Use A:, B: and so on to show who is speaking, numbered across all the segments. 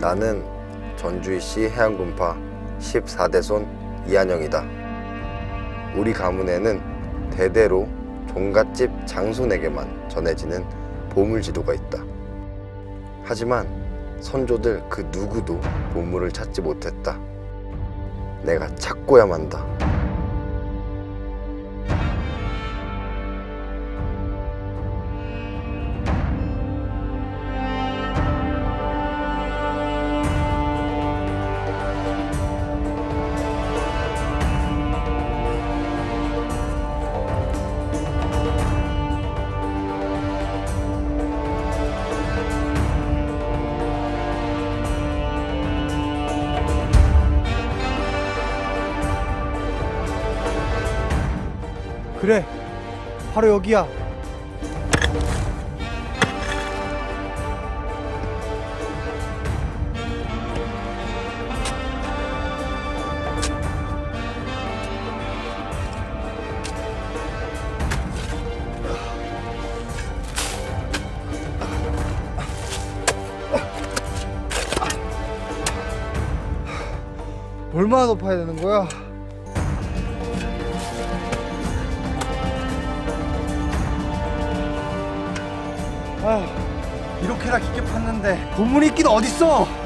A: 나는 전주시 해안군파 14대손 이한영이다. 우리 가문에는 대대로 종갓집 장손에게만 전해지는 보물지도가 있다. 하지만 선조들 그 누구도 보물을 찾지 못했다. 내가 찾고야 만다.
B: 그래, 바로 여기야. 얼마나 높아야 되는 거야? 이렇게나 깊게 팠는데 보물이 있긴 어딨어?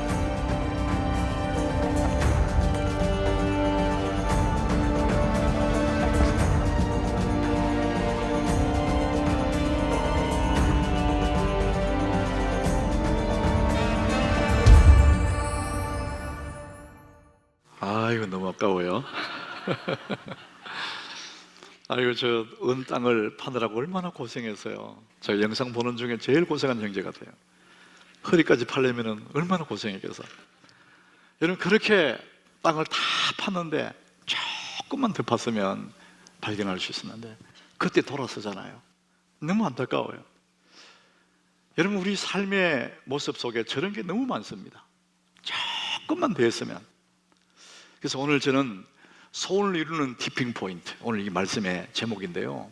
C: 이거 너무 아까워요. 이거 저 은 땅을 파느라고 얼마나 고생했어요. 저 영상 보는 중에 제일 고생한 형제 같아요. 허리까지 팔려면 얼마나 고생했겠어. 여러분, 그렇게 땅을 다 팠는데 조금만 더 팠으면 발견할 수 있었는데 그때 돌아서잖아요. 너무 안타까워요. 여러분, 우리 삶의 모습 속에 저런 게 너무 많습니다. 조금만 더 했으면. 그래서 오늘 저는 소원을 이루는 티핑 포인트, 오늘 이 말씀의 제목인데요,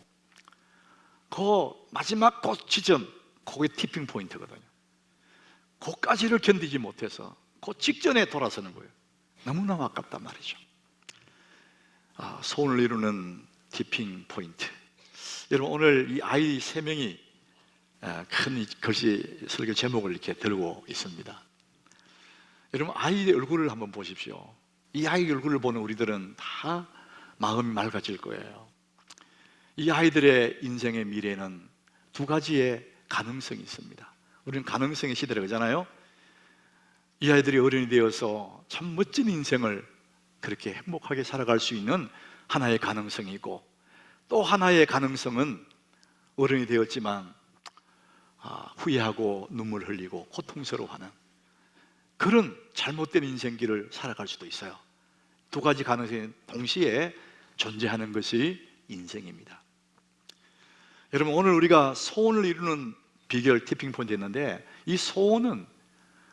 C: 그 마지막 그 지점, 그게 티핑 포인트거든요. 그까지를 견디지 못해서 그 직전에 돌아서는 거예요. 너무나 아깝단 말이죠. 소원을 이루는 티핑 포인트. 여러분, 오늘 이 아이 3명이 큰 글씨 설교 제목을 이렇게 들고 있습니다. 여러분, 아이의 얼굴을 한번 보십시오. 이 아이 얼굴을 보는 우리들은 다 마음이 맑아질 거예요. 이 아이들의 인생의 미래는 2가지의 가능성이 있습니다. 우리는 가능성의 시대라고 하잖아요. 이 아이들이 어른이 되어서 참 멋진 인생을 그렇게 행복하게 살아갈 수 있는 하나의 가능성이 있고, 또 하나의 가능성은 어른이 되었지만 후회하고 눈물 흘리고 고통스러워하는 그런 잘못된 인생길을 살아갈 수도 있어요. 2가지 가능성이 동시에 존재하는 것이 인생입니다. 여러분, 오늘 우리가 소원을 이루는 비결 티핑 포인트 있는데, 이 소원은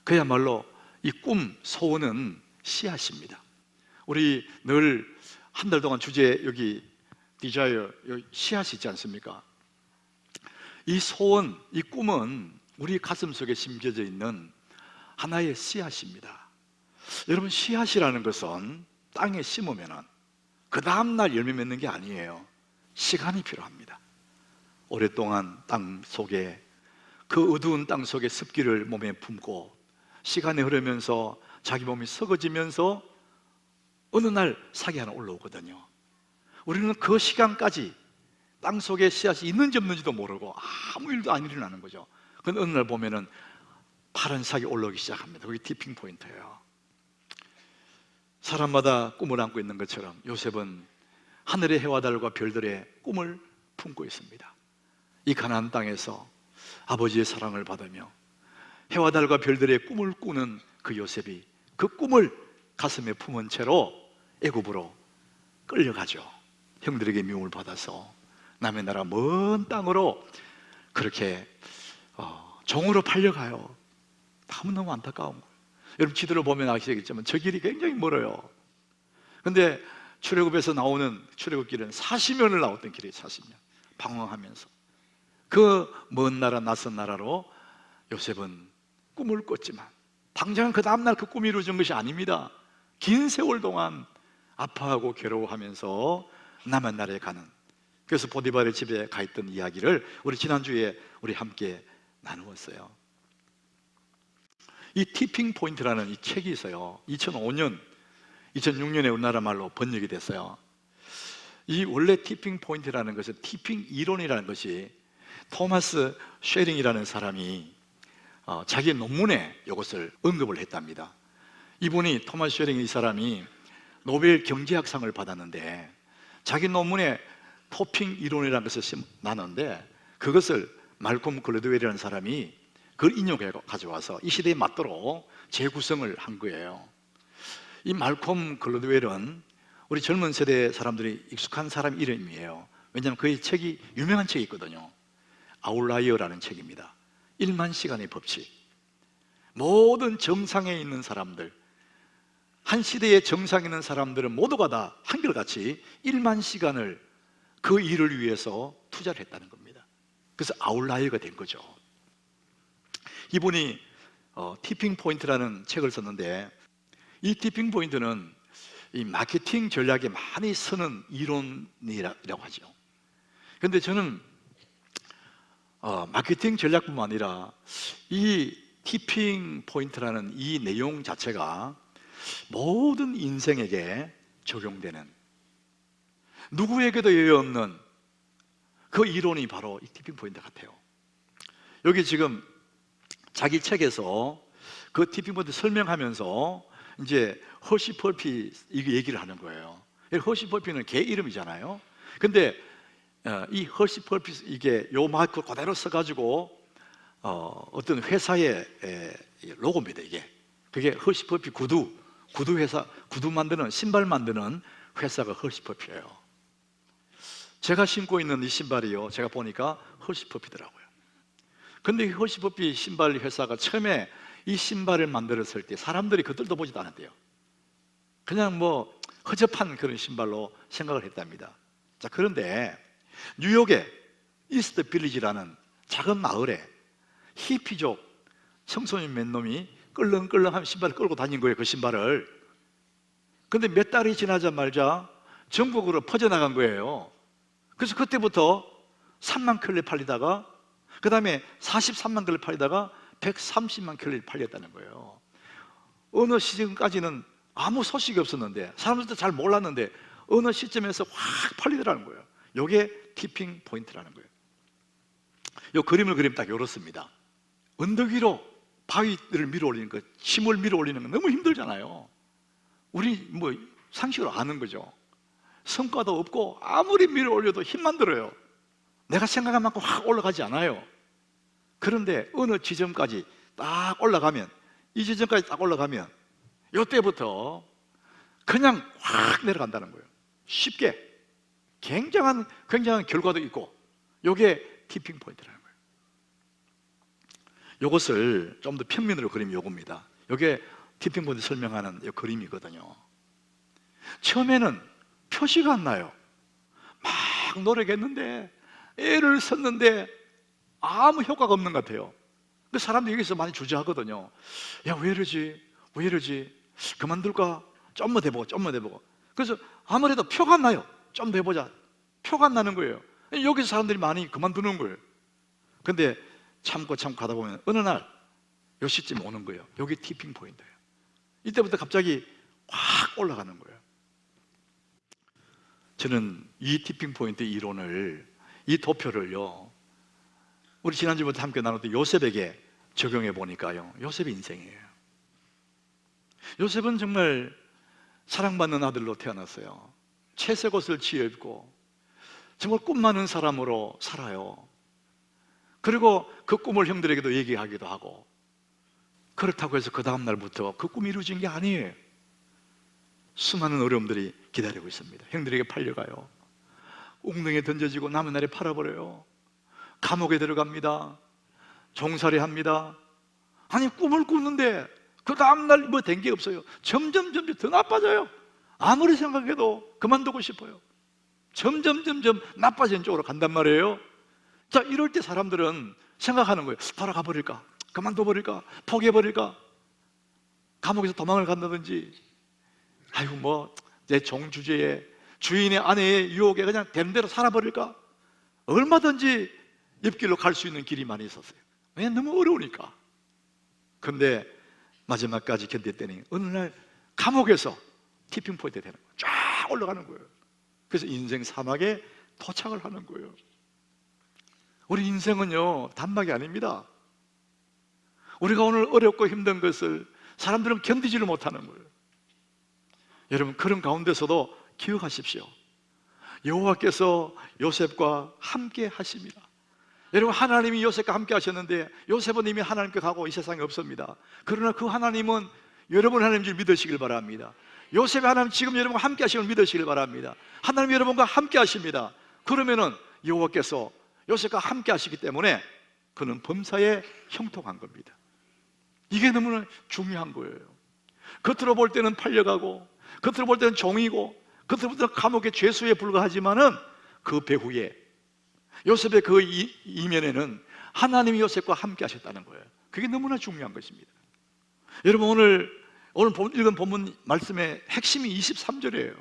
C: 그야말로 이 꿈, 소원은 씨앗입니다. 우리 늘 한 달 동안 주제 여기 디자이어 여기 씨앗이 있지 않습니까? 이 소원, 이 꿈은 우리 가슴 속에 심겨져 있는 하나의 씨앗입니다. 여러분, 씨앗이라는 것은 땅에 심으면 그 다음날 열매 맺는 게 아니에요. 시간이 필요합니다. 오랫동안 땅 속에, 그 어두운 땅 속에 습기를 몸에 품고 시간이 흐르면서 자기 몸이 썩어지면서 어느 날 사기 하나 올라오거든요. 우리는 그 시간까지 땅 속에 씨앗이 있는지 없는지도 모르고 아무 일도 안 일어나는 거죠. 그런데 어느 날 보면은 파란 싹이 올라오기 시작합니다. 그게 티핑 포인트예요. 사람마다 꿈을 안고 있는 것처럼 요셉은 하늘의 해와 달과 별들의 꿈을 품고 있습니다. 이 가나안 땅에서 아버지의 사랑을 받으며 해와 달과 별들의 꿈을 꾸는 그 요셉이 그 꿈을 가슴에 품은 채로 애굽으로 끌려가죠. 형들에게 미움을 받아서 남의 나라 먼 땅으로 그렇게 종으로 팔려가요. 너무너무 안타까운 거예요. 여러분, 지도를 보면 아시겠지만 저 길이 굉장히 멀어요. 근데 출애굽에서 나오는 출애굽길은 40년을 나왔던 길이에요. 40년 방황하면서 그 먼 나라, 낯선 나라로 요셉은 꿈을 꿨지만 당장 그 다음날 그 꿈이 이루어진 것이 아닙니다. 긴 세월 동안 아파하고 괴로워하면서 남은 나라에 가는, 그래서 보디발의 집에 가 있던 이야기를 우리 지난주에 우리 함께 나누었어요. 이 티핑 포인트라는 이 책이 있어요. 2005년, 2006년에 우리나라 말로 번역이 됐어요. 이 원래 티핑 포인트라는 것은 티핑 이론이라는 것이 토마스 쉐링이라는 사람이 자기 논문에 이것을 언급을 했답니다. 이분이, 토마스 쉐링 이 사람이 노벨 경제학상을 받았는데 자기 논문에 토핑 이론이라는 것을 나눴는데 그것을 말콤 글래드웰이라는 사람이 그걸 인용해 가져와서 이 시대에 맞도록 재구성을 한 거예요. 이 말콤 글래드웰은 우리 젊은 세대 사람들이 익숙한 사람 이름이에요. 왜냐하면 그의 책이 유명한 책이 있거든요. 아웃라이어라는 책입니다. 1만 시간의 법칙. 모든 정상에 있는 사람들, 한 시대의 정상에 있는 사람들은 모두가 다 한결같이 1만 시간을 그 일을 위해서 투자를 했다는 겁니다. 그래서 아웃라이어가 된 거죠. 이분이 티핑 포인트라는 책을 썼는데 이 티핑 포인트는 이 마케팅 전략에 많이 쓰는 이론이라고 하죠. 그런데 저는 마케팅 전략뿐만 아니라 이 티핑 포인트라는 이 내용 자체가 모든 인생에게 적용되는, 누구에게도 예외 없는 그 이론이 바로 이 티핑 포인트 같아요. 여기 지금 자기 책에서 그 티핑 포인트 설명하면서 이제 허쉬 퍼피 이게 얘기를 하는 거예요. 허쉬 퍼피는 개 이름이잖아요. 근데 이 허쉬 퍼피 이게 요 마크 그대로 써가지고 어떤 회사의 로고입니다. 이게 그게 허쉬 퍼피 구두 회사, 구두 만드는, 신발 만드는 회사가 허쉬 퍼피예요. 제가 신고 있는 이 신발이요, 제가 보니까 허쉬 퍼피더라고요. 근데 이 허쉬 퍼피 신발 회사가 처음에 이 신발을 만들었을 때 사람들이 그들도 보지도 않았대요. 그냥 뭐 허접한 그런 신발로 생각을 했답니다. 자, 그런데 뉴욕의 이스트 빌리지라는 작은 마을에 히피족 청소년 몇 놈이 끌렁끌렁한 신발을 끌고 다닌 거예요. 그 신발을. 근데 몇 달이 지나자마자 전국으로 퍼져나간 거예요. 그래서 그때부터 3만 켤레 팔리다가 그 다음에 43만 켤레 팔리다가 130만 켤레 팔렸다는 거예요. 어느 시점까지는 아무 소식이 없었는데 사람들도 잘 몰랐는데 어느 시점에서 확 팔리더라는 거예요. 이게 티핑 포인트라는 거예요. 이 그림을 그리면 딱 이렇습니다. 언덕 위로 바위를 밀어 올리는 거, 침을 밀어 올리는 거 너무 힘들잖아요. 우리 뭐 상식으로 아는 거죠. 성과도 없고 아무리 밀어 올려도 힘만 들어요. 내가 생각한 만큼 확 올라가지 않아요. 그런데 어느 지점까지 딱 올라가면, 이 지점까지 딱 올라가면 이때부터 그냥 확 내려간다는 거예요. 쉽게. 굉장한 결과도 있고, 이게 티핑 포인트라는 거예요. 이것을 좀 더 평면으로 그리면 이겁니다. 이게 티핑 포인트 설명하는 이 그림이거든요. 처음에는 표시가 안 나요. 막 노력했는데 애를 썼는데 아무 효과가 없는 것 같아요. 그 사람들이 여기서 많이 주저하거든요. 야, 왜 이러지? 왜 이러지? 그만둘까? 좀만 더 해보고, 좀만 더 해보고. 그래서 아무래도 표가 안 나요. 좀 더 해보자. 표가 안 나는 거예요. 여기서 사람들이 많이 그만두는 거예요. 근데 참고 가다 보면 어느 날 요 시점에 오는 거예요. 여기 티핑 포인트예요. 이때부터 갑자기 확 올라가는 거예요. 저는 이 티핑 포인트 이론을, 이 도표를요, 우리 지난주부터 함께 나눴던 요셉에게 적용해 보니까요, 요셉의 인생이에요. 요셉은 정말 사랑받는 아들로 태어났어요. 채색 옷을 지어 입고 정말 꿈 많은 사람으로 살아요. 그리고 그 꿈을 형들에게도 얘기하기도 하고, 그렇다고 해서 그 다음 날부터 그 꿈이 이루어진 게 아니에요. 수많은 어려움들이 기다리고 있습니다. 형들에게 팔려가요. 웅덩이에 던져지고 남은 날에 팔아버려요. 감옥에 들어갑니다. 종살이 합니다. 아니, 꿈을 꾸는데 그 다음날 뭐 된 게 없어요. 점점 더 나빠져요. 아무리 생각해도 그만두고 싶어요. 점점 나빠지는 쪽으로 간단 말이에요. 자, 이럴 때 사람들은 생각하는 거예요. 돌아가 버릴까? 그만둬 버릴까? 포기해 버릴까? 감옥에서 도망을 간다든지, 아이고 뭐 내 종 주제에 주인의 아내의 유혹에 그냥 되는 대로 살아버릴까? 얼마든지 옆길로 갈 수 있는 길이 많이 있었어요. 왜? 너무 어려우니까. 근데 마지막까지 견뎠더니 어느 날 감옥에서 티핑 포인트 되는 거예요. 쫙 올라가는 거예요. 그래서 인생 사막에 도착을 하는 거예요. 우리 인생은요, 단막이 아닙니다. 우리가 오늘 어렵고 힘든 것을 사람들은 견디지를 못하는 거예요. 여러분, 그런 가운데서도 기억하십시오. 여호와께서 요셉과 함께 하십니다. 여러분, 하나님이 요셉과 함께 하셨는데 요셉은 이미 하나님께 가고 이 세상에 없습니다. 그러나 그 하나님은 여러분 하나님인 줄 믿으시길 바랍니다. 요셉의 하나님 지금 여러분과 함께 하시는 걸 믿으시길 바랍니다. 하나님 여러분과 함께 하십니다. 그러면은 여호와께서 요셉과 함께 하시기 때문에 그는 범사에 형통한 겁니다. 이게 너무나 중요한 거예요. 겉으로 볼 때는 팔려가고, 겉으로 볼 때는 종이고, 겉으로 볼 때는 감옥의 죄수에 불과하지만은 그 배후에 요셉의 그 이면에는 하나님이 요셉과 함께 하셨다는 거예요. 그게 너무나 중요한 것입니다. 여러분, 오늘 읽은 본문 말씀의 핵심이 23절이에요.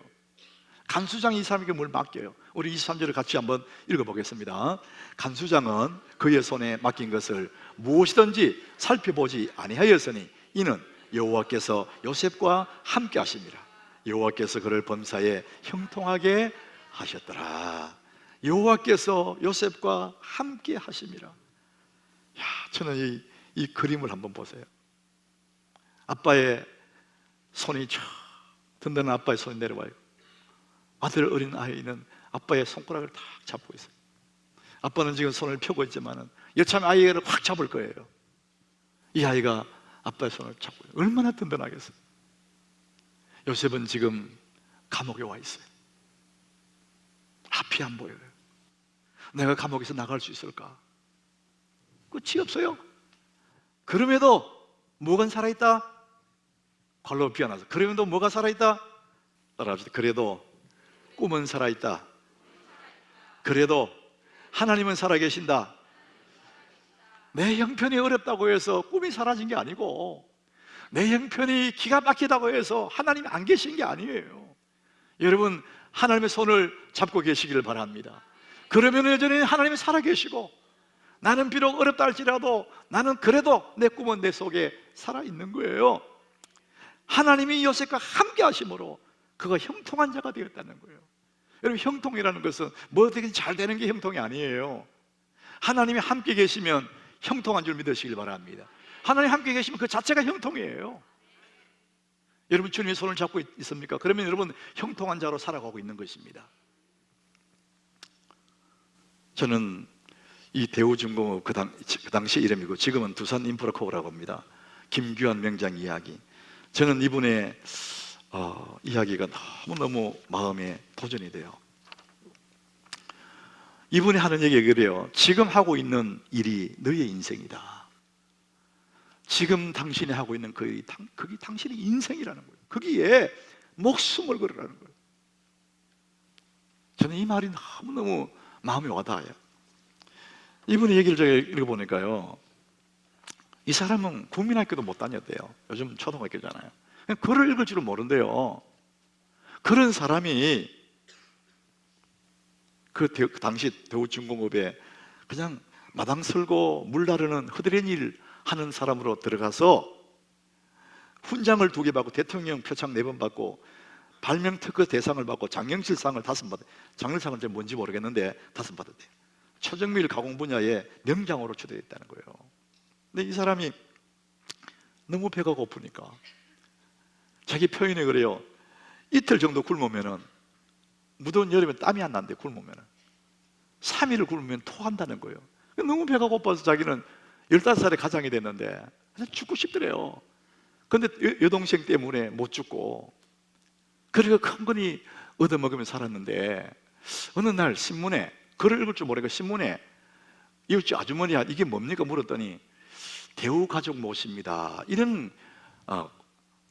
C: 간수장이 이 사람에게 뭘 맡겨요. 우리 23절을 같이 한번 읽어보겠습니다. 간수장은 그의 손에 맡긴 것을 무엇이든지 살펴보지 아니하였으니 이는 여호와께서 요셉과 함께 하심이라. 여호와께서 그를 범사에 형통하게 하셨더라. 여호와께서 요셉과 함께 하심이라. 야, 저는 이 그림을 한번 보세요. 아빠의 손이 쫙 든든한 아빠의 손이 내려와요. 아들 어린 아이는 아빠의 손가락을 탁 잡고 있어요. 아빠는 지금 손을 펴고 있지만은 여차하면 아이를 확 잡을 거예요. 이 아이가 아빠의 손을 잡고 있어요. 얼마나 든든하겠어요. 요셉은 지금 감옥에 와 있어요. 앞이 안 보여요. 내가 감옥에서 나갈 수 있을까? 끝이 없어요. 그럼에도 뭐가 살아있다? 관로 비워놔서. 그럼에도 뭐가 살아있다? 따라합시다. 그래도 꿈은 살아있다. 그래도 하나님은 살아계신다. 내 형편이 어렵다고 해서 꿈이 사라진 게 아니고, 내 형편이 기가 막히다고 해서 하나님이 안 계신 게 아니에요. 여러분, 하나님의 손을 잡고 계시기를 바랍니다. 그러면 여전히 하나님이 살아계시고, 나는 비록 어렵다 할지라도 나는 그래도 내 꿈은 내 속에 살아있는 거예요. 하나님이 요셉과 함께 하심으로 그가 형통한 자가 되었다는 거예요. 여러분, 형통이라는 것은 뭐 어떻게 잘 되는 게 형통이 아니에요. 하나님이 함께 계시면 형통한 줄 믿으시길 바랍니다. 하나님 함께 계시면 그 자체가 형통이에요. 여러분, 주님의 손을 잡고 있습니까? 그러면 여러분 형통한 자로 살아가고 있는 것입니다. 저는 이 대우중공업 그 당시 이름이고 지금은 두산인프라코어라고 합니다. 김규환 명장 이야기. 저는 이분의 이야기가 너무너무 마음에 도전이 돼요. 이분이 하는 얘기가 그래요. 지금 하고 있는 일이 너의 인생이다. 지금 당신이 하고 있는 그게 당신의 인생이라는 거예요. 거기에 목숨을 걸으라는 거예요. 저는 이 말이 너무너무 마음에 와닿아요. 이분의 얘기를 제가 읽어보니까요, 이 사람은 국민학교도 못 다녔대요. 요즘 초등학교잖아요. 글을 읽을 줄은 모른대요. 그런 사람이 그 당시 대우중공업에 그냥 마당 쓸고 물 다루는 허드렛 일 하는 사람으로 들어가서 훈장을 2개 받고 대통령 표창 4번 받고 발명특허 대상을 받고 장영실상을 5번 받았대요. 장영실상은 뭔지 모르겠는데 5번 받았대요. 초정밀 가공 분야의 명장으로 추대했다는 거예요. 근데 이 사람이 너무 배가 고프니까 자기 표현이 그래요. 이틀 정도 굶으면은, 무더운 여름에 땀이 안 난대. 굶으면은 3일을 굶으면 토한다는 거예요. 너무 배가 고파서 자기는 15살에 가장이 됐는데 죽고 싶더래요. 근데 여동생 때문에 못 죽고, 그래서 큰거니 얻어먹으며 살았는데 어느 날 신문에, 글을 읽을 줄 모르니까 신문에 이웃집 아주머니야 이게 뭡니까 물었더니 대우가족 모십니다 이런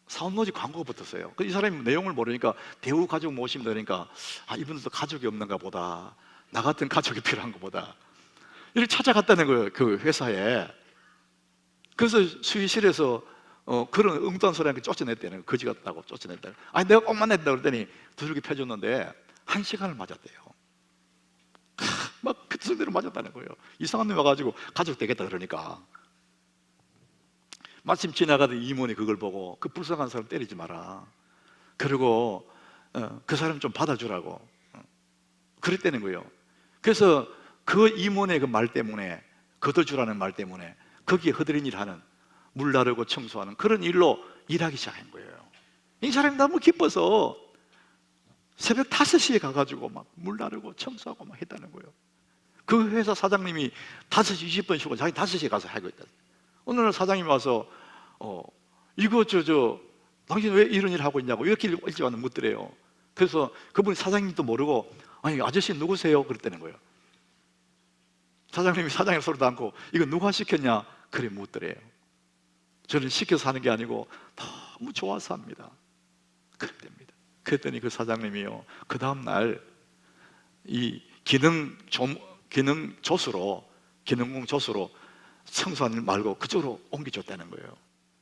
C: 사업노지 광고가 붙었어요. 이 사람이 내용을 모르니까 대우가족 모십니다 그러니까 이분들도 가족이 없는가 보다, 나 같은 가족이 필요한 것보다, 이렇게 찾아갔다는 거예요, 그 회사에. 그래서 수의실에서 그런 엉뚱한 소리 하니까 쫓아냈다는 거예요. 거지 같다고 쫓아냈다는 거예요. 아니 내가 꼭 만났다 그랬더니 두들겨 펴줬는데 1시간을 맞았대요. 막 그대로 맞았다는 거예요. 이상한 놈이 와가지고 가족 되겠다 그러니까. 마침 지나가던 이모니 그걸 보고 그 불쌍한 사람 때리지 마라, 그리고 그 사람 좀 받아주라고 그랬다는 거예요. 그래서 그 이모네 그 말 때문에, 걷어주라는 말 때문에 거기에 허드렛 일하는, 물 나르고 청소하는 그런 일로 일하기 시작한 거예요. 이 사람이 너무 기뻐서 새벽 5시에 가가지고 막 물 나르고 청소하고 막 했다는 거예요. 그 회사 사장님이 5시 20분 쉬고 자기 5시에 가서 하고 있다. 어느 날 사장님이 와서 이거 당신 왜 이런 일 하고 있냐고 이렇게 일찍 왔는데 묻더래요. 그래서 그분이 사장님도 모르고 아니 아저씨 누구세요? 그랬다는 거예요. 사장님이 사장님 소리도 않고 이거 누가 시켰냐? 그래 묻더래요. 저는 시켜서 하는 게 아니고 너무 좋아서 합니다. 그랬답니다. 그랬더니 그 사장님이요, 그 다음날 이 기능공 조수로 청소하는 일 말고 그쪽으로 옮겨줬다는 거예요.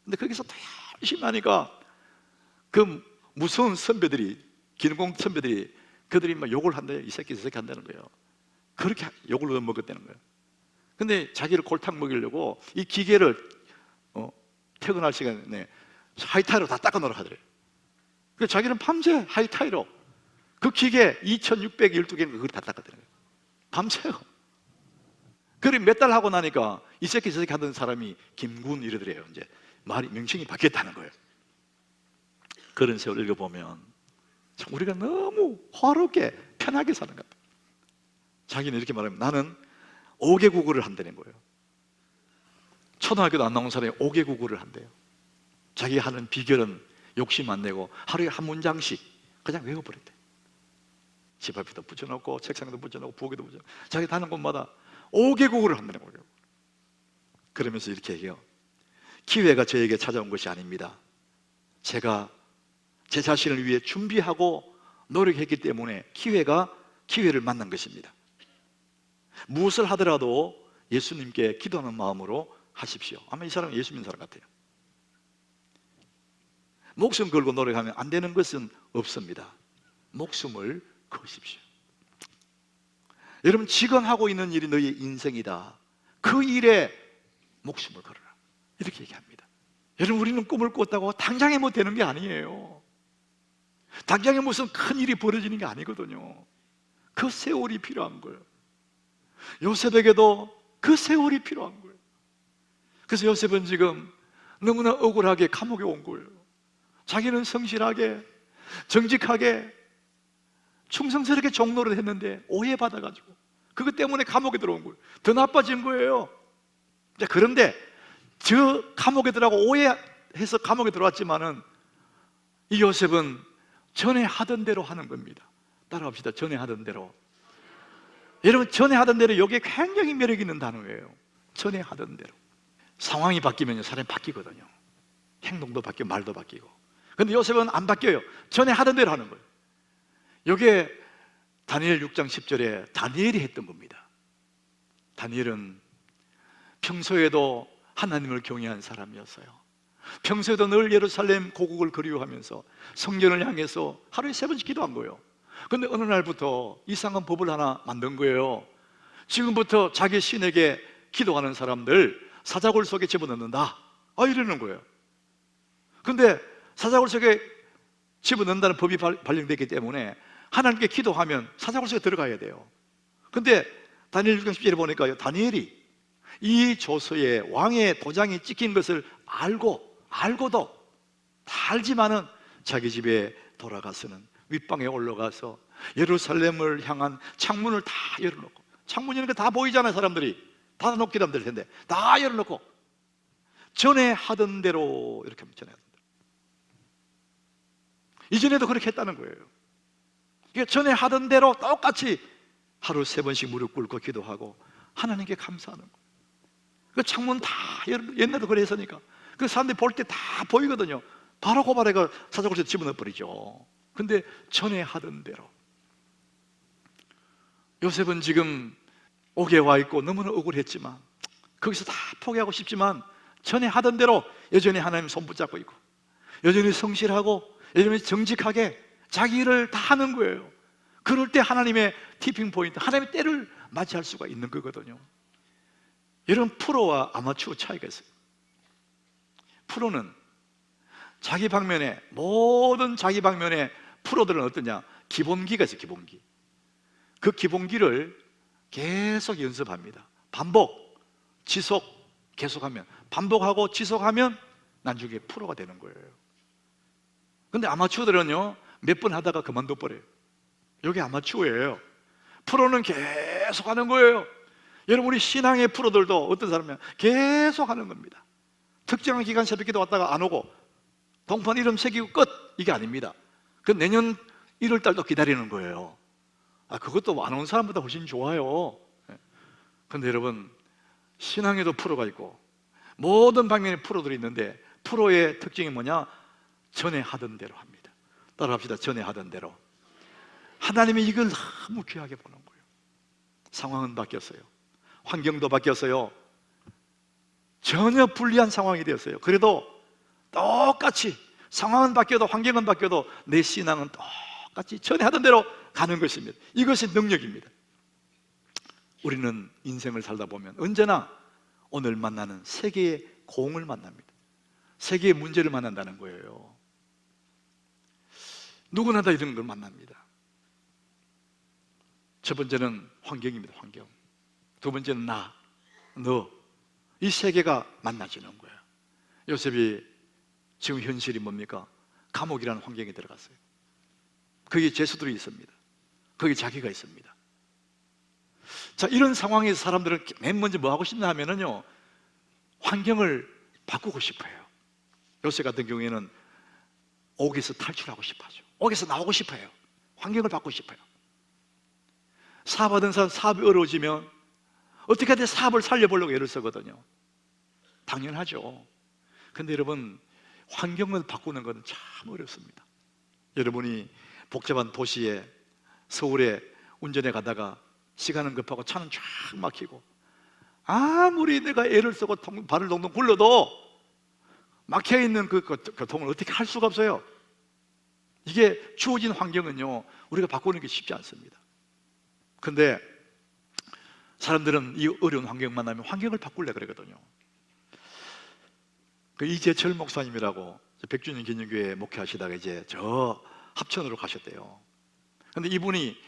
C: 근데 거기서 더 열심히 하니까 그 무서운 선배들이, 기능공 선배들이 그들이 막 욕을 한대요. 이 새끼 저 새끼 한다는 거예요. 그렇게 욕을 얻어먹었다는 거예요. 근데 자기를 골탕 먹이려고 이 기계를 퇴근할 시간에 하이타이로 다 닦아놓으라 하더래요. 그래서 자기는 밤새 하이타이로 그 기계 2612개인가 그걸 다 닦았다는 거예요. 밤새요. 그래 몇 달 하고 나니까 이 새끼 저 새끼 하던 사람이 김군 이러더래요. 이제 말이 명칭이 바뀌었다는 거예요. 그런 세월 읽어보면 참 우리가 너무 화롭게 편하게 사는 것 같아요. 자기는 이렇게 말하면 나는 5개 국어를 한다는 거예요. 초등학교도 안 나온 사람이 5개 국어를 한대요. 자기 하는 비결은 욕심 안 내고 하루에 한 문장씩 그냥 외워버렸대. 집 앞에도 붙여놓고 책상에도 붙여놓고 부엌에도 붙여놓고 자기 다는 곳마다 5개 국어를 한다는 거예요. 그러면서 이렇게 얘기해요. 기회가 저에게 찾아온 것이 아닙니다. 제가 제 자신을 위해 준비하고 노력했기 때문에 기회를 만난 것입니다. 무엇을 하더라도 예수님께 기도하는 마음으로 하십시오. 아마 이 사람은 예수 믿는 사람 같아요. 목숨 걸고 노력하면 안 되는 것은 없습니다. 목숨을 거십시오. 여러분, 지금 하고 있는 일이 너희의 인생이다. 그 일에 목숨을 걸어라. 이렇게 얘기합니다. 여러분, 우리는 꿈을 꿨다고 당장에 뭐 되는 게 아니에요. 당장에 무슨 큰 일이 벌어지는 게 아니거든요. 그 세월이 필요한 거예요. 요셉에게도 그 세월이 필요한 거예요. 그래서 요셉은 지금 너무나 억울하게 감옥에 온 거예요. 자기는 성실하게 정직하게 충성스럽게 종노릇 했는데 오해받아가지고 그것 때문에 감옥에 들어온 거예요. 더 나빠진 거예요. 그런데 저 감옥에 들어가고 오해해서 감옥에 들어왔지만은 이 요셉은 전에 하던 대로 하는 겁니다. 따라합시다. 전에 하던 대로. 여러분, 전에 하던 대로 이게 굉장히 매력 있는 단어예요. 전에 하던 대로. 상황이 바뀌면 사람이 바뀌거든요. 행동도 바뀌고 말도 바뀌고. 근데 요셉은 안 바뀌어요. 전에 하던 대로 하는 거예요. 이게 다니엘 6장 10절에 다니엘이 했던 겁니다. 다니엘은 평소에도 하나님을 경외한 사람이었어요. 평소에도 늘 예루살렘 고국을 그리워하면서 성전을 향해서 하루에 3번씩 기도한 거예요. 근데 어느 날부터 이상한 법을 하나 만든 거예요. 지금부터 자기 신에게 기도하는 사람들 사자굴 속에 집어넣는다, 이러는 거예요. 근데 사자굴 속에 집어넣는다는 법이 발령됐기 때문에 하나님께 기도하면 사자굴 속에 들어가야 돼요. 근데 다니엘 6장 10절에 보니까 다니엘이 이 조서에 왕의 도장이 찍힌 것을 알고도 다 알지만은 자기 집에 돌아가서는 윗방에 올라가서 예루살렘을 향한 창문을 다 열어놓고, 창문 여는 거 다 보이잖아요. 사람들이 다 놓기도 안 될 텐데 다 열어놓고 전에 하던 대로 이렇게 하면 전에 하던 대로. 이전에도 그렇게 했다는 거예요. 그러니까 전에 하던 대로 똑같이 하루 3번씩 무릎 꿇고 기도하고 하나님께 감사하는 거예요. 그 창문 다 옛날에도 그래 했으니까 그 사람들이 볼 때 다 보이거든요. 바로 고발해가 사자굴에 집어넣어 버리죠. 근데 전에 하던 대로. 요셉은 지금 옥에 와 있고 너무나 억울했지만 거기서 다 포기하고 싶지만 전에 하던 대로 여전히 하나님 손 붙잡고 있고, 여전히 성실하고, 여전히 정직하게 자기 일을 다 하는 거예요. 그럴 때 하나님의 티핑 포인트, 하나님의 때를 맞이할 수가 있는 거거든요. 여러분, 프로와 아마추어 차이가 있어요. 프로는 자기 방면에, 모든 자기 방면에 프로들은 어떠냐? 기본기가 있어요. 기본기. 그 기본기를 계속 연습합니다. 반복, 지속, 계속하면, 반복하고 지속하면 나중에 프로가 되는 거예요. 근데 아마추어들은요, 몇 번 하다가 그만둬 버려요. 여기 아마추어예요. 프로는 계속 하는 거예요. 여러분, 우리 신앙의 프로들도 어떤 사람이냐? 계속 하는 겁니다. 특정한 기간 새벽기도 왔다가 안 오고 동판 이름 새기고 끝, 이게 아닙니다. 그 내년 1월 달도 기다리는 거예요. 그것도 안 온 사람보다 훨씬 좋아요. 근데 여러분, 신앙에도 프로가 있고 모든 방면에 프로들이 있는데, 프로의 특징이 뭐냐? 전에 하던 대로 합니다. 따라합시다. 전에 하던 대로. 하나님이 이걸 너무 귀하게 보는 거예요. 상황은 바뀌었어요. 환경도 바뀌었어요. 전혀 불리한 상황이 되었어요. 그래도 똑같이 상황은 바뀌어도 환경은 바뀌어도 내 신앙은 똑같이 전에 하던 대로 가는 것입니다. 이것이 능력입니다. 우리는 인생을 살다 보면 언제나 오늘 만나는 세계의 공을 만납니다. 세계의 문제를 만난다는 거예요. 누구나 다 이런 걸 만납니다. 첫 번째는 환경입니다. 환경. 두 번째는 나, 너. 이 세계가 만나지는 거예요. 요셉이 지금 현실이 뭡니까? 감옥이라는 환경에 들어갔어요. 거기에 죄수들이 있습니다. 거기에 자기가 있습니다. 자, 이런 상황에서 사람들은 맨 먼저 뭐 하고 싶나 하면은요, 환경을 바꾸고 싶어요. 요셉 같은 경우에는 옥에서 탈출하고 싶어 하죠. 옥에서 나오고 싶어요. 환경을 바꾸고 싶어요. 사업하던 사람 사업이 어려워지면 어떻게 하든 사업을 살려보려고 애를 쓰거든요. 당연하죠. 근데 여러분, 환경을 바꾸는 건 참 어렵습니다. 여러분이 복잡한 도시에, 서울에 운전해 가다가 시간은 급하고 차는 쫙 막히고, 아무리 내가 애를 쓰고 발을 동동 굴러도 막혀있는 그 교통을 어떻게 할 수가 없어요. 이게 주어진 환경은요, 우리가 바꾸는 게 쉽지 않습니다. 근데 사람들은 이 어려운 환경 만나면 환경을 바꾸려고 그러거든요. 그 이재철 목사님이라고 백주년 기념교회 목회하시다가 이제 저 합천으로 가셨대요. 근데 이분이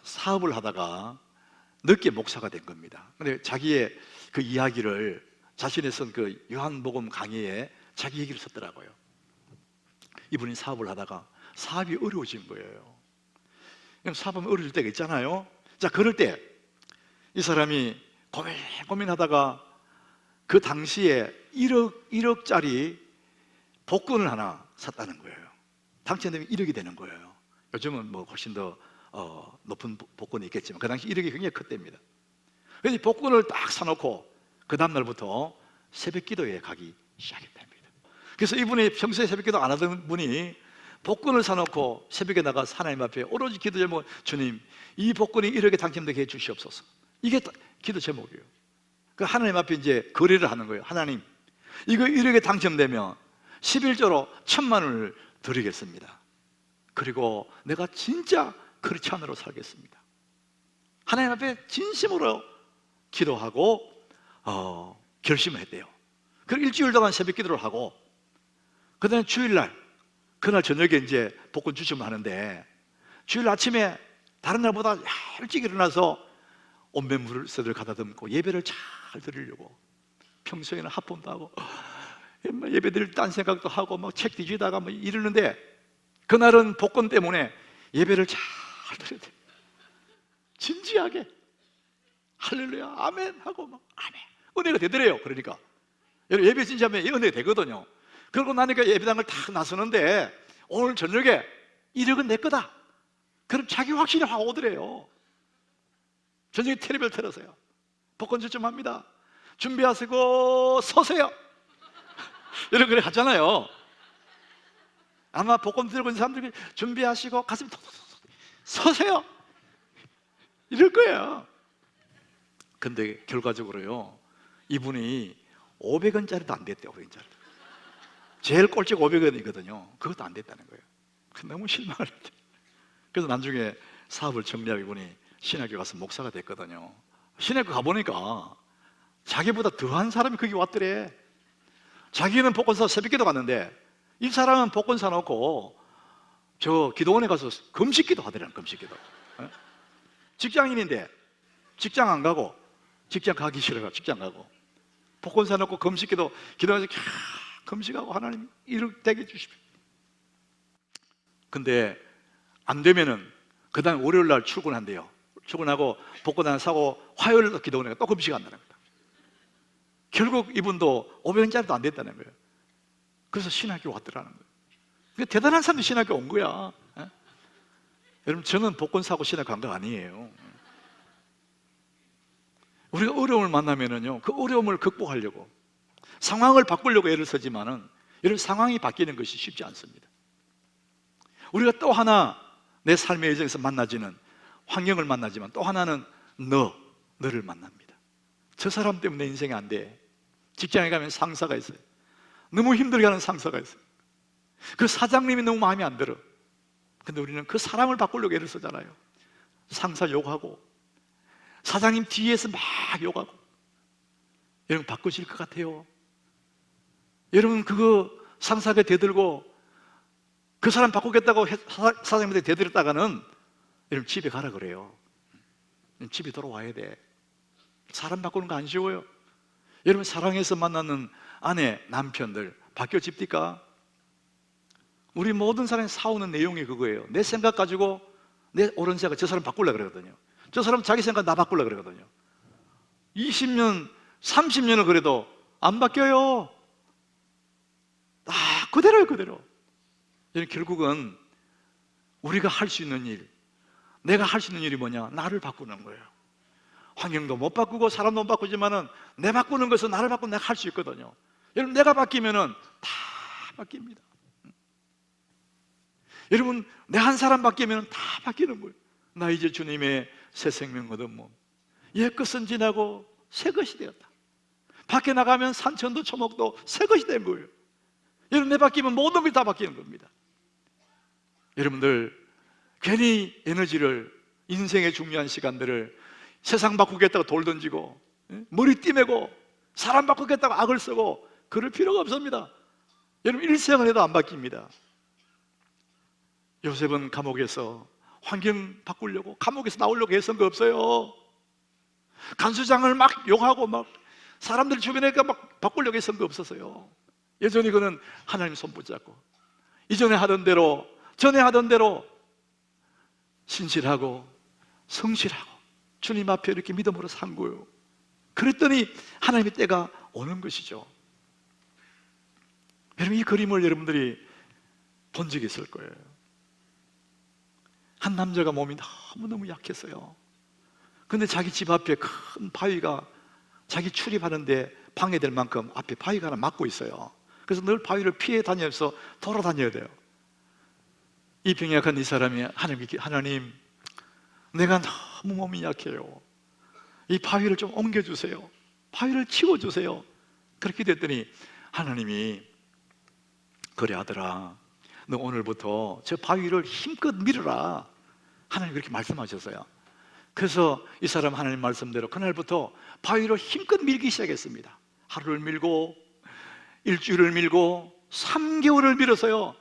C: 사업을 하다가 늦게 목사가 된 겁니다. 근데 자기의 그 이야기를 자신이 쓴 그 요한복음 강의에 자기 얘기를 썼더라고요. 이분이 사업을 하다가 사업이 어려워진 거예요. 사업하면 어려울 때가 있잖아요. 자, 그럴 때 이 사람이 고민하다가 그 당시에 1억짜리 복권을 하나 샀다는 거예요. 당첨되면 1억이 되는 거예요. 요즘은 뭐 훨씬 더 높은 복권이 있겠지만 그 당시 1억이 굉장히 컸답니다. 그래서 복권을 딱 사놓고 그 다음날부터 새벽 기도에 가기 시작했답니다. 그래서 이분이 평소에 새벽 기도 안 하던 분이 복권을 사놓고 새벽에 나가서 하나님 앞에 오로지 기도 제목, 주님, 이 복권이 1억에 당첨되게 해주시옵소서. 이게 기도 제목이에요. 그 하나님 앞에 이제 거래를 하는 거예요. 하나님, 이거 1억에 당첨되면 11조로 1,000만 원을 드리겠습니다. 그리고 내가 진짜 크리스찬으로 살겠습니다. 하나님 앞에 진심으로 기도하고 결심을 했대요. 그리고 일주일 동안 새벽 기도를 하고, 그 다음에 주일날, 그날 저녁에 이제 복권 주시면 하는데, 주일 아침에 다른 날보다 일찍 일어나서 온면물을 가다듬고 예배를 잘 드리려고, 평소에는 합품도 하고 예배 드릴 딴 생각도 하고 막 책 뒤지다가 뭐 이러는데, 그날은 복권 때문에 예배를 잘 드려야 돼. 진지하게 할렐루야 아멘 하고 막 아멘, 은혜가 되더래요. 그러니까 여러분, 예배 진지하면 은혜가 되거든요. 그러고 나니까 예배당을 딱 나서는데 오늘 저녁에 1억은 내 거다. 그럼 자기 확신이 확 오더래요. 저녁에 텔레비를 틀어서요, 복권 추첨합니다, 준비하시고 서세요. 여러분 그래 하잖아요. 아마 복권 들고 있는 사람들이 준비하시고 가슴 서세요 이럴 거예요. 근데 결과적으로요, 이분이 500원짜리도 안 됐대요. 500원짜리. 제일 꼴찌가 500원이거든요. 그것도 안 됐다는 거예요. 너무 실망을 했대요. 그래서 나중에 사업을 정리하고 이분이 신학교 가서 목사가 됐거든요. 신학교 가보니까 자기보다 더한 사람이 거기 왔더래. 자기는 복권 사 새벽기도 갔는데 이 사람은 복권 사놓고 저 기도원에 가서 금식기도 하더라는. 금식기도. 직장인인데 직장 안 가고, 직장 가기 싫어가 직장 가고, 복권 사놓고 금식기도 기도원에서 금식하고 하나님 이렇게 되게 해주십시오. 근데 안 되면은 그 다음에 월요일 날 출근한대요. 출근하고 복권 하나 사고 화요일 날 기도원에 또 금식한다는 거예요. 결국 이분도 500원짜리도 안 됐다는 거예요. 그래서 신학교 왔더라는 거예요. 그러니까 대단한 사람이 신학교 온 거야. 에? 여러분, 저는 복권 사고 신학교 간 거 아니에요. 우리가 어려움을 만나면은요, 그 어려움을 극복하려고, 상황을 바꾸려고 애를 쓰지만은 이런 상황이 바뀌는 것이 쉽지 않습니다. 우리가 또 하나 내 삶의 여정에서 만나지는 환경을 만나지만 또 하나는 너를 만납니다. 저 사람 때문에 내 인생이 안 돼. 직장에 가면 상사가 있어요. 너무 힘들게 하는 상사가 있어요. 그 사장님이 너무 마음에 안 들어. 근데 우리는 그 사람을 바꾸려고 애를 쓰잖아요. 상사 욕하고 사장님 뒤에서 막 욕하고. 여러분, 바꾸실 것 같아요? 여러분, 그거 상사가 대들고 그 사람 바꾸겠다고 사장님한테 대들었다가는 여러분 집에 가라 그래요. 집에 돌아와야 돼. 사람 바꾸는 거 안 쉬워요. 여러분, 사랑해서 만나는 아내, 남편들 바뀌어 집니까? 우리 모든 사람이 싸우는 내용이 그거예요. 내 생각 가지고 내 옳은 생각, 저 사람 바꾸려고 그러거든요. 저 사람 자기 생각 나 바꾸려고 그러거든요. 20년, 30년을 그래도 안 바뀌어요. 그대로요, 그대로. 결국은 우리가 할 수 있는 일, 내가 할 수 있는 일이 뭐냐? 나를 바꾸는 거예요. 환경도 못 바꾸고 사람도 못 바꾸지만은 내 바꾸는 것은 나를 바꾸면 내가 할 수 있거든요. 여러분, 내가 바뀌면은 다 바뀝니다. 여러분, 내 한 사람 바뀌면 다 바뀌는 거예요. 나 이제 주님의 새 생명 얻은 몸, 옛것은 지나고 새 것이 되었다. 밖에 나가면 산천도 초목도 새 것이 된 거예요. 여러분, 내 바뀌면 모든 것이 다 바뀌는 겁니다. 여러분들, 괜히 에너지를, 인생의 중요한 시간들을 세상 바꾸겠다고 돌 던지고 머리 띠매고 사람 바꾸겠다고 악을 쓰고 그럴 필요가 없습니다. 여러분, 일생을 해도 안 바뀝니다. 요셉은 감옥에서 환경 바꾸려고, 감옥에서 나오려고 애쓴 거 없어요. 간수장을 막 욕하고 막 사람들 주변에 막 바꾸려고 애쓴 거 없었어요. 여전히 그는 하나님 손 붙잡고 이전에 하던 대로, 전에 하던 대로 신실하고 성실하고 주님 앞에 이렇게 믿음으로 산 거예요. 그랬더니 하나님의 때가 오는 것이죠. 여러분, 이 그림을 여러분들이 본 적이 있을 거예요. 한 남자가 몸이 너무너무 약했어요. 근데 자기 집 앞에 큰 바위가 자기 출입하는데 방해될 만큼 앞에 바위가 하나 막고 있어요. 그래서 늘 바위를 피해 다니면서 돌아다녀야 돼요. 이 병이 약한 이 사람이 하나님, 내가 너무 몸이 약해요. 이 바위를 좀 옮겨주세요. 바위를 치워주세요. 그렇게 됐더니 하나님이, 그래 아들아, 너 오늘부터 저 바위를 힘껏 밀어라. 하나님 그렇게 말씀하셨어요. 그래서 이 사람 하나님 말씀대로 그날부터 바위를 힘껏 밀기 시작했습니다. 하루를 밀고 일주일을 밀고 3개월을 밀었어요.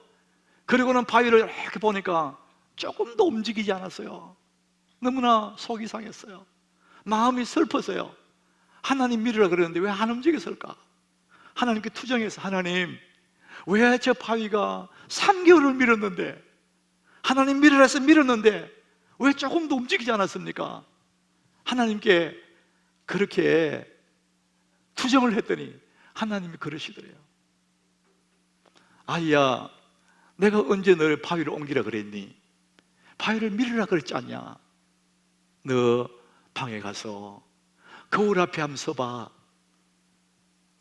C: 그리고는 바위를 이렇게 보니까 조금도 움직이지 않았어요. 너무나 속이 상했어요. 마음이 슬펐어요. 하나님 밀으라 그러는데 왜 안 움직였을까? 하나님께 투정해서, 하나님, 왜 저 바위가 3개월을 밀었는데, 하나님 밀으라 해서 밀었는데 왜 조금도 움직이지 않았습니까? 하나님께 그렇게 투정을 했더니 하나님이 그러시더래요. 아이야, 내가 언제 너를 바위를 옮기라 그랬니? 바위를 밀으라 그랬지 않냐? 너 방에 가서 거울 앞에 한번 서봐.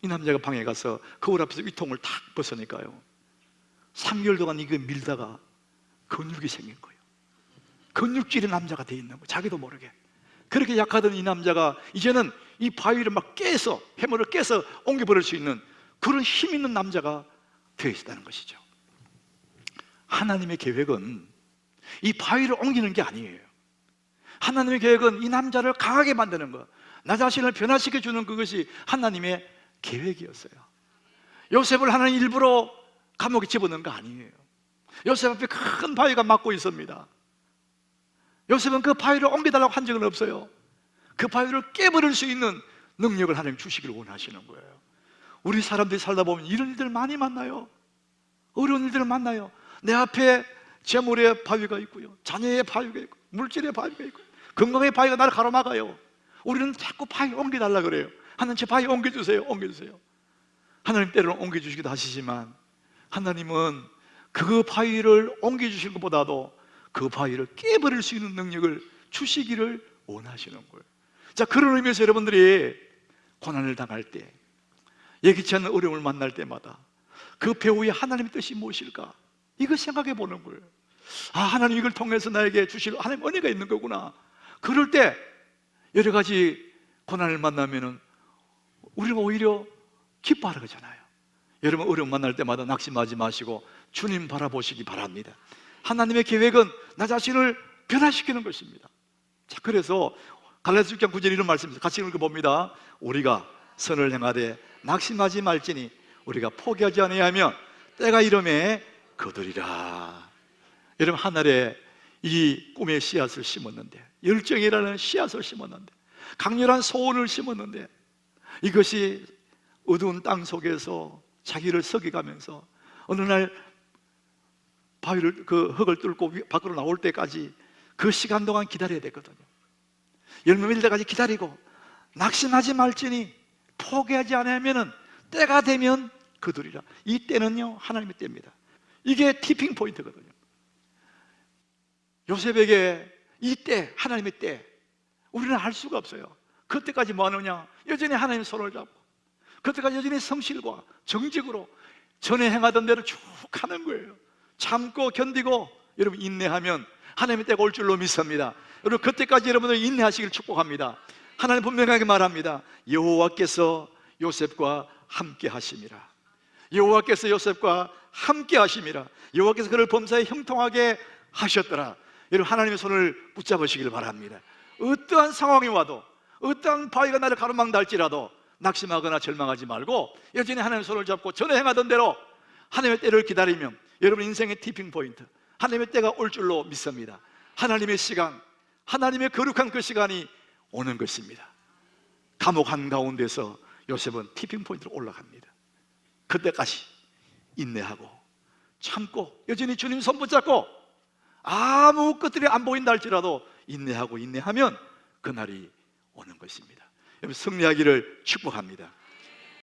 C: 이 남자가 방에 가서 거울 앞에서 위통을 탁 벗으니까요, 3개월 동안 이거 밀다가 근육이 생긴 거예요. 근육질의 남자가 돼 있는 거예요. 자기도 모르게. 그렇게 약하던 이 남자가 이제는 이 바위를 막 깨서, 해물을 깨서 옮겨버릴 수 있는 그런 힘 있는 남자가 되어 있었다는 것이죠. 하나님의 계획은 이 바위를 옮기는 게 아니에요. 하나님의 계획은 이 남자를 강하게 만드는 것, 나 자신을 변화시켜 주는 그것이 하나님의 계획이었어요. 요셉을 하나님 일부러 감옥에 집어넣은 거 아니에요. 요셉 앞에 큰 바위가 막고 있습니다. 요셉은 그 바위를 옮겨달라고 한 적은 없어요. 그 바위를 깨버릴 수 있는 능력을 하나님 주시기를 원하시는 거예요. 우리 사람들이 살다 보면 이런 일들 많이 만나요. 어려운 일들을 만나요. 내 앞에 재물의 바위가 있고요, 자녀의 바위가 있고, 물질의 바위가 있고, 건강의 바위가 나를 가로막아요. 우리는 자꾸 바위 옮겨달라 그래요. 하나님 제 바위 옮겨주세요, 옮겨주세요. 하나님 때로는 옮겨주시기도 하시지만 하나님은 그 바위를 옮겨주시는 것보다도 그 바위를 깨버릴 수 있는 능력을 주시기를 원하시는 거예요. 자, 그런 의미에서 여러분들이 고난을 당할 때, 예기치 않는 어려움을 만날 때마다 그 배후에 하나님의 뜻이 무엇일까? 이거 생각해 보는 거예요. 아, 하나님 이걸 통해서 나에게 주실 하나님 은혜가 있는 거구나. 그럴 때 여러 가지 고난을 만나면은 우리가 오히려 기뻐하라 그러잖아요. 여러분 어려움 만날 때마다 낙심하지 마시고 주님 바라보시기 바랍니다. 하나님의 계획은 나 자신을 변화시키는 것입니다. 자, 그래서 갈라디아서 6장 9절 이런 말씀입니다. 같이 읽어봅니다. 우리가 선을 행하되 낙심하지 말지니 우리가 포기하지 아니하면 때가 이름에 거두리라. 여러분, 하늘에 이 꿈의 씨앗을 심었는데, 열정이라는 씨앗을 심었는데, 강렬한 소원을 심었는데, 이것이 어두운 땅 속에서 자기를 썩여가면서 어느 날 바위를, 그 흙을 뚫고 밖으로 나올 때까지 그 시간 동안 기다려야 되거든요. 열매 맺을 때까지 기다리고 낙심하지 말지니 포기하지 않으면 때가 되면 거두리라. 이 때는요, 하나님의 때입니다. 이게 티핑 포인트거든요. 요셉에게 이 때, 하나님의 때, 우리는 알 수가 없어요. 그때까지 뭐 하느냐? 여전히 하나님의 손을 잡고, 그때까지 여전히 성실과 정직으로 전에 행하던 대로 쭉 가는 거예요. 참고 견디고 여러분 인내하면 하나님의 때가 올 줄로 믿습니다. 여러분, 그때까지 여러분들 인내하시길 축복합니다. 하나님 분명하게 말합니다. 여호와께서 요셉과 함께 하심이라. 여호와께서 요셉과 함께 하심이라. 여호와께서 그를 범사에 형통하게 하셨더라. 여러분, 하나님의 손을 붙잡으시길 바랍니다. 어떠한 상황이 와도, 어떠한 바위가 나를 가로막는다 할지라도 낙심하거나 절망하지 말고 여전히 하나님의 손을 잡고 전에 행하던 대로 하나님의 때를 기다리면 여러분 인생의 티핑 포인트, 하나님의 때가 올 줄로 믿습니다. 하나님의 시간, 하나님의 거룩한 그 시간이 오는 것입니다. 감옥 한가운데서 요셉은 티핑 포인트로 올라갑니다. 그때까지 인내하고 참고 여전히 주님 손 붙잡고 아무 것들이 안 보인다 할지라도 인내하고 인내하면 그날이 오는 것입니다. 여러분, 승리하기를 축복합니다.